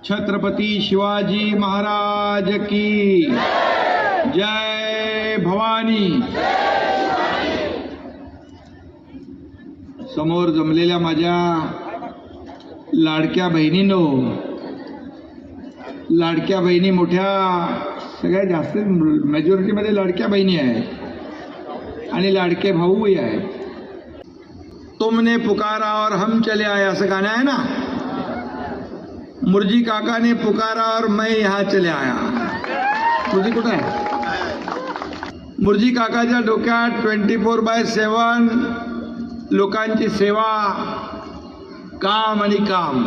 छत्रपती शिवाजी महाराज की जय भवानी। समोर जमलेल्या माझ्या लाडक्या बहिणींनो, लाडक्या बहिणी मोठ्या सगळ्यात जास्त मेजॉरिटीमध्ये लाडक्या बहिणी आहेत आणि लाडके भाऊही आहेत। तुमने पुकारा और हम चले आए असं गाणं आहे ना। मुर्जी काका ने पुकारा और मैं यहाँ चले आया। मुर्जी कुठं आहे? मुर्जी काकाच्या डोक्यात 24/7 लोकांची सेवा, काम आणि काम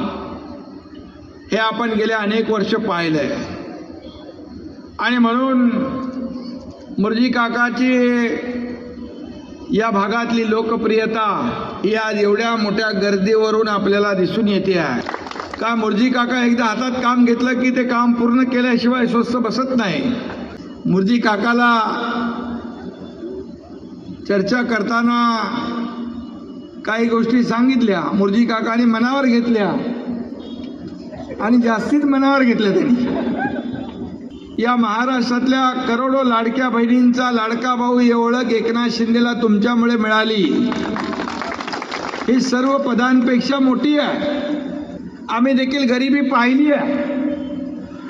हे आपण गेल्या अनेक वर्ष पाहिलंय आणि म्हणून मुर्जी काकाची या भागातली लोकप्रियता ही आज एवढ्या मोठ्या गर्दीवरून आपल्याला दिसून येते आहे। का मुर्जी काका एकदा हातात काम घेतलं की ते काम पूर्ण केल्याशिवाय स्वस्थ बसत नाही। मुर्जी काकाला चर्चा करताना काही गोष्टी सांगितल्या, मुर्जी काकाने मनावर घेतल्या आणि जास्तीच मनावर घेतल्या त्यांनी। या महाराष्ट्रातल्या करोडो लाडक्या बहिणींचा लाडका भाऊ ही ओळख एकनाथ शिंदेला तुमच्यामुळे मिळाली। ही सर्व पदांपेक्षा मोठी आहे। आम्ही देखील गरिबी पाहिली आहे,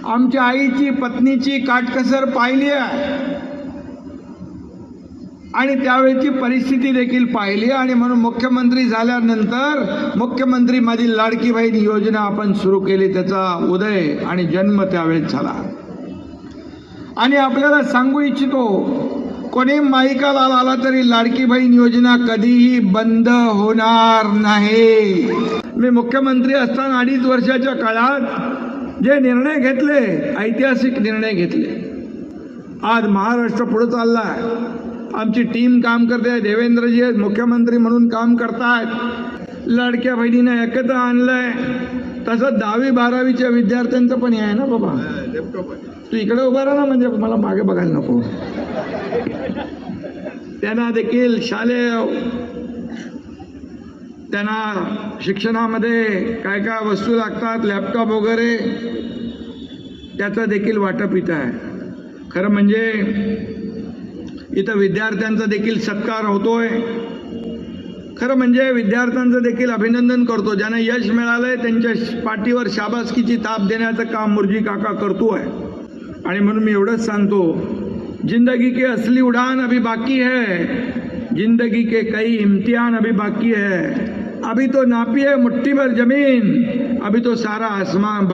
आमच्या आईची पत्नीची काटकसर पाहिली आहे आणि त्यावेळची परिस्थिती देखील पाहिली आणि म्हणून मुख्यमंत्री झाल्यानंतर मुख्यमंत्री मधील लाडकी बहीण योजना आपण सुरू केली। त्याचा उदय आणि जन्म त्यावेळेस झाला आणि आपल्याला सांगू इच्छितो, कोणी माईकाला आला तरी लाडकी बहीण योजना कधीही बंद होणार नाही। मी मुख्यमंत्री असताना 2.5 वर्षाच्या काळात जे निर्णय घेतले, ऐतिहासिक निर्णय घेतले, आज महाराष्ट्र पुढे चाललाय। आमची टीम काम करते, देवेंद्रजी मुख्यमंत्री म्हणून काम करतायत, लाडक्या बहिणीने एकत्र आणलंय। तसं 10वी 12वीच्या विद्यार्थ्यांचं पण आहे ना बाबा, तू इकडे उभा राहा ना, म्हणजे मला मागे बघायला नको। त्यांना देखील शालेय त्यांना शिक्षणामध्ये काय काय वस्तू लागतात, लॅपटॉप वगैरे, त्याचं देखील वाटप इथं आहे। खरं म्हणजे इथं विद्यार्थ्यांचा देखील सत्कार होतोय। खरं म्हणजे विद्यार्थ्यांचं देखील अभिनंदन करतो, ज्यांना यश मिळालंय त्यांच्या पाठीवर शाबासकीची थाप देण्याचं काम मुर्जी काका करतोय। आणि म्हणून मी एवढंच सांगतो, जिंदगी के असली उड़ान अभी बाकी है, जिंदगी के कई इम्तिहान अभी बाकी है। अभी तो नापी है मुट्ठी भर जमीन, अभी तो सारा आसमान